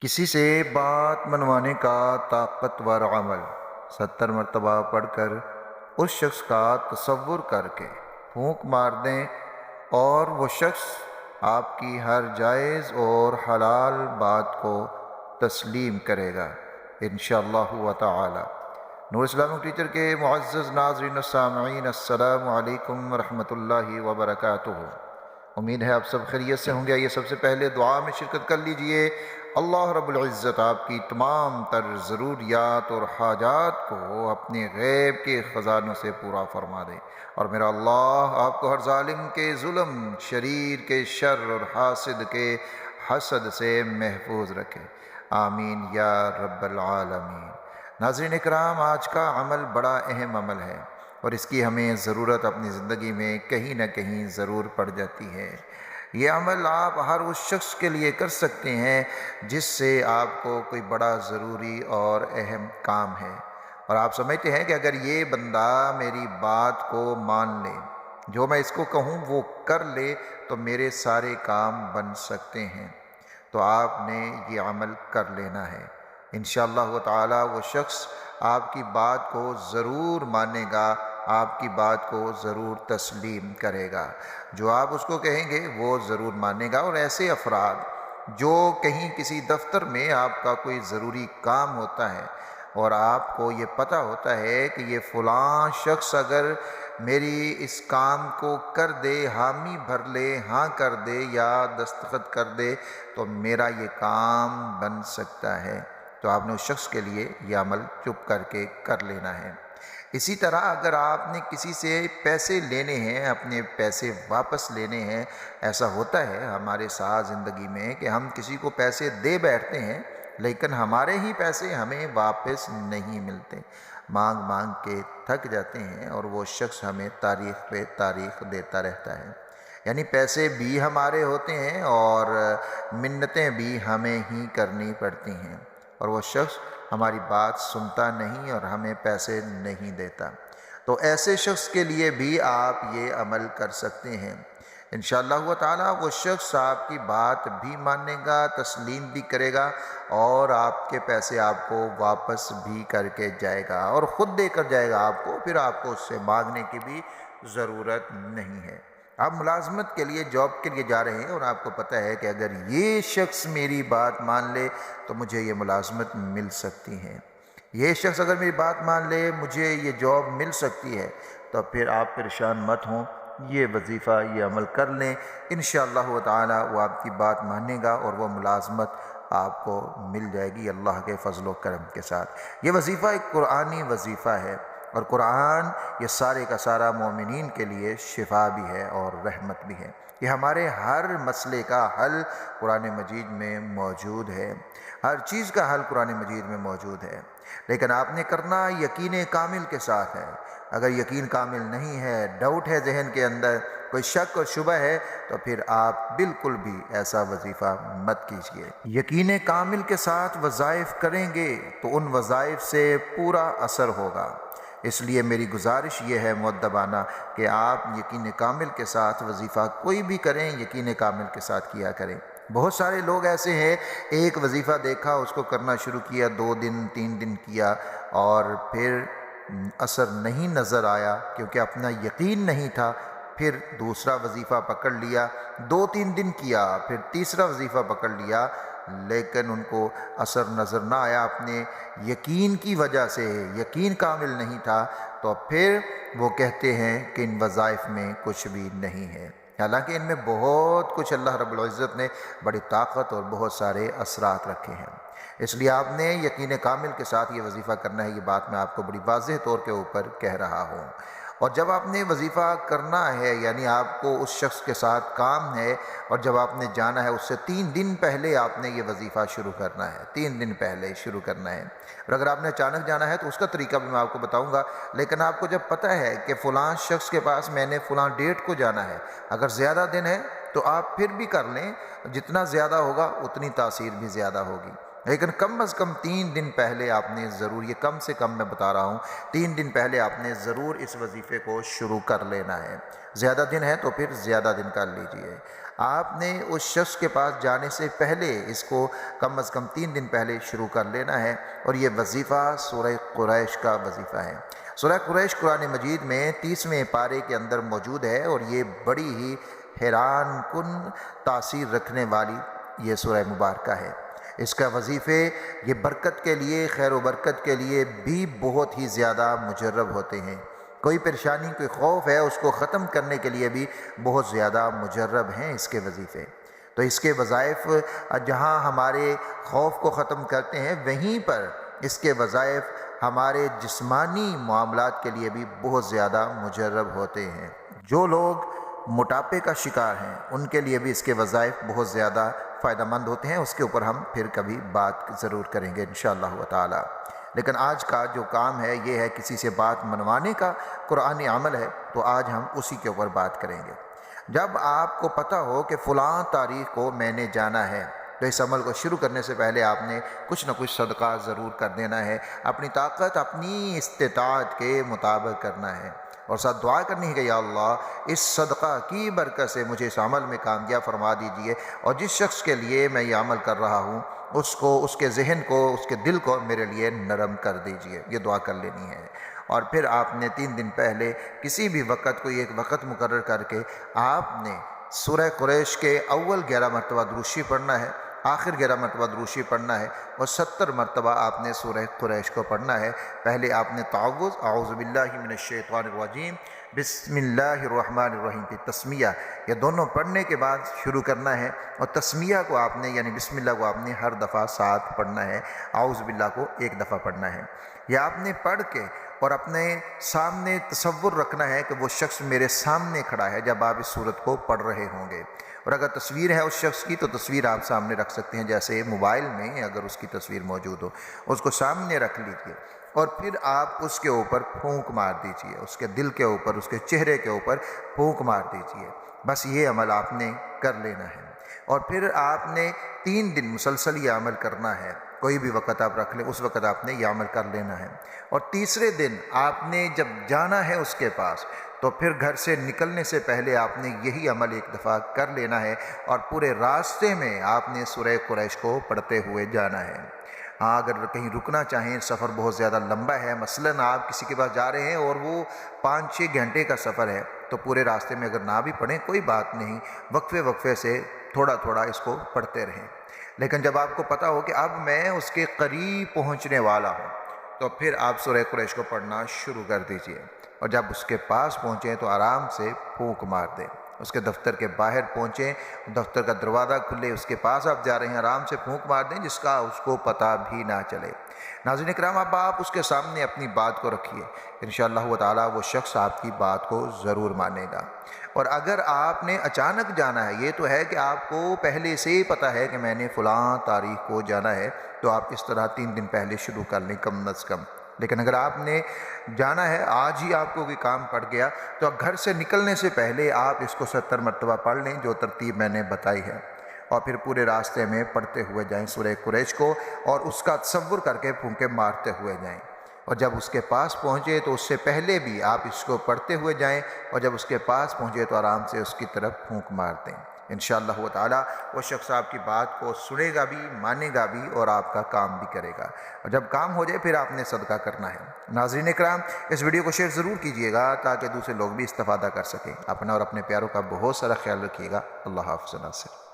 کسی سے بات منوانے کا طاقتور عمل 70 مرتبہ پڑھ کر اس شخص کا تصور کر کے پھونک مار دیں اور وہ شخص آپ کی ہر جائز اور حلال بات کو تسلیم کرے گا انشاءاللہ تعالی۔ نور اسلامک ٹیچر کے معزز ناظرین السامعین، السلام علیکم ورحمۃ اللہ وبرکاتہ۔ امید ہے آپ سب خیریت سے ہوں گے۔ یہ سب سے پہلے دعا میں شرکت کر لیجئے۔ اللہ رب العزت آپ کی تمام تر ضروریات اور حاجات کو اپنے غیب کے خزانوں سے پورا فرما دے، اور میرا اللہ آپ کو ہر ظالم کے ظلم، شریر کے شر اور حاسد کے حسد سے محفوظ رکھے، آمین یا رب العالمین۔ ناظرین اکرام، آج کا عمل بڑا اہم عمل ہے اور اس کی ہمیں ضرورت اپنی زندگی میں کہیں نہ کہیں ضرور پڑ جاتی ہے۔ یہ عمل آپ ہر اس شخص کے لیے کر سکتے ہیں جس سے آپ کو کوئی بڑا ضروری اور اہم کام ہے، اور آپ سمجھتے ہیں کہ اگر یہ بندہ میری بات کو مان لے، جو میں اس کو کہوں وہ کر لے، تو میرے سارے کام بن سکتے ہیں، تو آپ نے یہ عمل کر لینا ہے۔ انشاءاللہ تعالی وہ شخص آپ کی بات کو ضرور مانے گا، آپ کی بات کو ضرور تسلیم کرے گا، جو آپ اس کو کہیں گے وہ ضرور مانے گا۔ اور ایسے افراد جو کہیں کسی دفتر میں آپ کا کوئی ضروری کام ہوتا ہے اور آپ کو یہ پتہ ہوتا ہے کہ یہ فلاں شخص اگر میری اس کام کو کر دے، حامی بھر لے، ہاں کر دے یا دستخط کر دے، تو میرا یہ کام بن سکتا ہے، تو آپ نے اس شخص کے لیے یہ عمل چپ کر کے کر لینا ہے۔ اسی طرح اگر آپ نے کسی سے پیسے لینے ہیں، اپنے پیسے واپس لینے ہیں، ایسا ہوتا ہے ہمارے ساتھ زندگی میں کہ ہم کسی کو پیسے دے بیٹھتے ہیں لیکن ہمارے ہی پیسے ہمیں واپس نہیں ملتے، مانگ مانگ کے تھک جاتے ہیں اور وہ شخص ہمیں تاریخ پہ تاریخ دیتا رہتا ہے۔ یعنی پیسے بھی ہمارے ہوتے ہیں اور منتیں بھی ہمیں ہی کرنی پڑتی ہیں، اور وہ شخص ہماری بات سنتا نہیں اور ہمیں پیسے نہیں دیتا، تو ایسے شخص کے لیے بھی آپ یہ عمل کر سکتے ہیں۔ انشاءاللہ تعالی وہ شخص آپ کی بات بھی مانے گا، تسلیم بھی کرے گا، اور آپ کے پیسے آپ کو واپس بھی کر کے جائے گا، اور خود دے کر جائے گا آپ کو، پھر آپ کو اس سے مانگنے کی بھی ضرورت نہیں ہے۔ آپ ملازمت کے لیے، جاب کے لیے جا رہے ہیں اور آپ کو پتہ ہے کہ اگر یہ شخص میری بات مان لے تو مجھے یہ ملازمت مل سکتی ہے، یہ شخص اگر میری بات مان لے مجھے یہ جاب مل سکتی ہے، تو پھر آپ پریشان مت ہوں، یہ وظیفہ، یہ عمل کر لیں، انشاءاللہ تعالی وہ آپ کی بات مانے گا اور وہ ملازمت آپ کو مل جائے گی اللہ کے فضل و کرم کے ساتھ۔ یہ وظیفہ ایک قرآنی وظیفہ ہے، اور قرآن یہ سارے کا سارا مومنین کے لیے شفا بھی ہے اور رحمت بھی ہے۔ یہ ہمارے ہر مسئلے کا حل قرآن مجید میں موجود ہے، ہر چیز کا حل قرآن مجید میں موجود ہے، لیکن آپ نے کرنا یقین کامل کے ساتھ ہے۔ اگر یقین کامل نہیں ہے، ڈاؤٹ ہے ذہن کے اندر، کوئی شک اور شبہ ہے، تو پھر آپ بالکل بھی ایسا وظیفہ مت کیجیے۔ یقین کامل کے ساتھ وظائف کریں گے تو ان وظائف سے پورا اثر ہوگا، اس لیے میری گزارش یہ ہے مؤدبانہ کہ آپ یقین کامل کے ساتھ وظیفہ کوئی بھی کریں، یقین کامل کے ساتھ کیا کریں۔ بہت سارے لوگ ایسے ہیں، ایک وظیفہ دیکھا، اس کو کرنا شروع کیا، 2 دن 3 دن کیا اور پھر اثر نہیں نظر آیا کیونکہ اپنا یقین نہیں تھا، پھر دوسرا وظیفہ پکڑ لیا، 2-3 دن کیا، پھر تیسرا وظیفہ پکڑ لیا، لیکن ان کو اثر نظر نہ آیا، اپنے یقین کی وجہ سے یقین کامل نہیں تھا، تو پھر وہ کہتے ہیں کہ ان وظائف میں کچھ بھی نہیں ہے، حالانکہ ان میں بہت کچھ اللہ رب العزت نے بڑی طاقت اور بہت سارے اثرات رکھے ہیں۔ اس لیے آپ نے یقین کامل کے ساتھ یہ وظیفہ کرنا ہے، یہ بات میں آپ کو بڑی واضح طور کے اوپر کہہ رہا ہوں۔ اور جب آپ نے وظیفہ کرنا ہے، یعنی آپ کو اس شخص کے ساتھ کام ہے، اور جب آپ نے جانا ہے اس سے 3 دن پہلے آپ نے یہ وظیفہ شروع کرنا ہے، 3 دن پہلے شروع کرنا ہے۔ اور اگر آپ نے اچانک جانا ہے تو اس کا طریقہ بھی میں آپ کو بتاؤں گا، لیکن آپ کو جب پتہ ہے کہ فلاں شخص کے پاس میں نے فلاں ڈیٹ کو جانا ہے، اگر زیادہ دن ہے تو آپ پھر بھی کر لیں، جتنا زیادہ ہوگا اتنی تاثیر بھی زیادہ ہوگی، لیکن کم از کم 3 دن پہلے آپ نے ضرور، یہ کم سے کم میں بتا رہا ہوں، 3 دن پہلے آپ نے ضرور اس وظیفے کو شروع کر لینا ہے۔ زیادہ دن ہے تو پھر زیادہ دن کر لیجئے۔ آپ نے اس شخص کے پاس جانے سے پہلے اس کو کم از کم 3 دن پہلے شروع کر لینا ہے، اور یہ وظیفہ سورہ قریش کا وظیفہ ہے۔ سورہ قریش قرآن مجید میں 30ویں پارے کے اندر موجود ہے، اور یہ بڑی ہی حیران کن تاثیر رکھنے والی یہ سورہ مبارکہ ہے۔ اس کا وظیفے یہ برکت کے لیے، خیر و برکت کے لیے بھی بہت ہی زیادہ مجرب ہوتے ہیں۔ کوئی پریشانی، کوئی خوف ہے، اس کو ختم کرنے کے لیے بھی بہت زیادہ مجرب ہیں اس کے وظیفے۔ تو اس کے وظائف جہاں ہمارے خوف کو ختم کرتے ہیں، وہیں پر اس کے وظائف ہمارے جسمانی معاملات کے لیے بھی بہت زیادہ مجرب ہوتے ہیں۔ جو لوگ موٹاپے کا شکار ہیں، ان کے لیے بھی اس کے وظائف بہت زیادہ فائدہ مند ہوتے ہیں۔ اس کے اوپر ہم پھر کبھی بات ضرور کریں گے انشاءاللہ تعالی۔ لیکن آج کا جو کام ہے یہ ہے کسی سے بات منوانے کا قرآنی عمل ہے، تو آج ہم اسی کے اوپر بات کریں گے۔ جب آپ کو پتہ ہو کہ فلاں تاریخ کو میں نے جانا ہے، تو اس عمل کو شروع کرنے سے پہلے آپ نے کچھ نہ کچھ صدقہ ضرور کر دینا ہے، اپنی طاقت، اپنی استطاعت کے مطابق کرنا ہے، اور ساتھ دعا کرنی ہے کہ یا اللہ اس صدقہ کی برکت سے مجھے اس عمل میں کامیاب فرما دیجئے، اور جس شخص کے لیے میں یہ عمل کر رہا ہوں اس کو، اس کے ذہن کو، اس کے دل کو میرے لیے نرم کر دیجئے۔ یہ دعا کر لینی ہے۔ اور پھر آپ نے 3 دن پہلے کسی بھی وقت، کوئی ایک وقت مقرر کر کے آپ نے سورہ قریش کے اول 11 مرتبہ درود شریف پڑھنا ہے، آخر 11 مرتبہ درود شریف پڑھنا ہے، اور 70 مرتبہ آپ نے سورہ قریش کو پڑھنا ہے۔ پہلے آپ نے تعوذ، اعوذ باللہ من الشیطان الرجیم، بسم اللہ الرحمن الرحیم کی تسمیہ، یہ دونوں پڑھنے کے بعد شروع کرنا ہے، اور تسمیہ کو آپ نے یعنی بسم اللہ کو آپ نے ہر دفعہ ساتھ پڑھنا ہے، اعوذ باللہ کو ایک دفعہ پڑھنا ہے۔ یہ آپ نے پڑھ کے اور اپنے سامنے تصور رکھنا ہے کہ وہ شخص میرے سامنے کھڑا ہے جب آپ اس سورت کو پڑھ رہے ہوں گے، اور اگر تصویر ہے اس شخص کی تو تصویر آپ سامنے رکھ سکتے ہیں، جیسے موبائل میں اگر اس کی تصویر موجود ہو اس کو سامنے رکھ لیجئے، اور پھر آپ اس کے اوپر پھونک مار دیجئے، اس کے دل کے اوپر، اس کے چہرے کے اوپر پھونک مار دیجئے۔ بس یہ عمل آپ نے کر لینا ہے، اور پھر آپ نے 3 دن مسلسل یہ عمل کرنا ہے۔ کوئی بھی وقت آپ رکھ لیں، اس وقت آپ نے یہ عمل کر لینا ہے، اور تیسرے دن آپ نے جب جانا ہے اس کے پاس، تو پھر گھر سے نکلنے سے پہلے آپ نے یہی عمل ایک دفعہ کر لینا ہے، اور پورے راستے میں آپ نے سورہ قریش کو پڑھتے ہوئے جانا ہے۔ ہاں، اگر کہیں رکنا چاہیں، سفر بہت زیادہ لمبا ہے، مثلاً آپ کسی کے پاس جا رہے ہیں اور وہ 5-6 گھنٹے کا سفر ہے، تو پورے راستے میں اگر نہ بھی پڑھیں کوئی بات نہیں، وقفے وقفے سے تھوڑا تھوڑا اس کو پڑھتے رہیں۔ لیکن جب آپ کو پتہ ہو کہ اب میں اس کے قریب پہنچنے والا ہوں، تو پھر آپ سورہ قریش کو پڑھنا شروع کر دیجئے، اور جب اس کے پاس پہنچیں تو آرام سے پھونک مار دیں۔ اس کے دفتر کے باہر پہنچیں، دفتر کا دروازہ کھلے، اس کے پاس آپ جا رہے ہیں، آرام سے پھونک مار دیں، جس کا اس کو پتہ بھی نہ چلے۔ ناظرین کرام، اب آپ اس کے سامنے اپنی بات کو رکھیے، انشاءاللہ تعالی وہ شخص آپ کی بات کو ضرور مانے گا۔ اور اگر آپ نے اچانک جانا ہے، یہ تو ہے کہ آپ کو پہلے سے ہی پتہ ہے کہ میں نے فلاں تاریخ کو جانا ہے، تو آپ اس طرح 3 دن پہلے شروع کر لیں کم از کم۔ لیکن اگر آپ نے جانا ہے، آج ہی آپ کو کوئی کام پڑ گیا، تو گھر سے نکلنے سے پہلے آپ اس کو 70 مرتبہ پڑھ لیں، جو ترتیب میں نے بتائی ہے، اور پھر پورے راستے میں پڑھتے ہوئے جائیں سورہ قریش کو، اور اس کا تصور کر کے پھونکے مارتے ہوئے جائیں۔ اور جب اس کے پاس پہنچے تو اس سے پہلے بھی آپ اس کو پڑھتے ہوئے جائیں، اور جب اس کے پاس پہنچے تو آرام سے اس کی طرف پھونک مار دیں۔ انشاءاللہ تعالی وہ شخص آپ کی بات کو سنے گا بھی، مانے گا بھی، اور آپ کا کام بھی کرے گا، اور جب کام ہو جائے پھر آپ نے صدقہ کرنا ہے۔ ناظرین اکرام، اس ویڈیو کو شیئر ضرور کیجئے گا تاکہ دوسرے لوگ بھی استفادہ کر سکیں۔ اپنا اور اپنے پیاروں کا بہت سارا خیال رکھیے گا۔ اللہ حافظ ناصر۔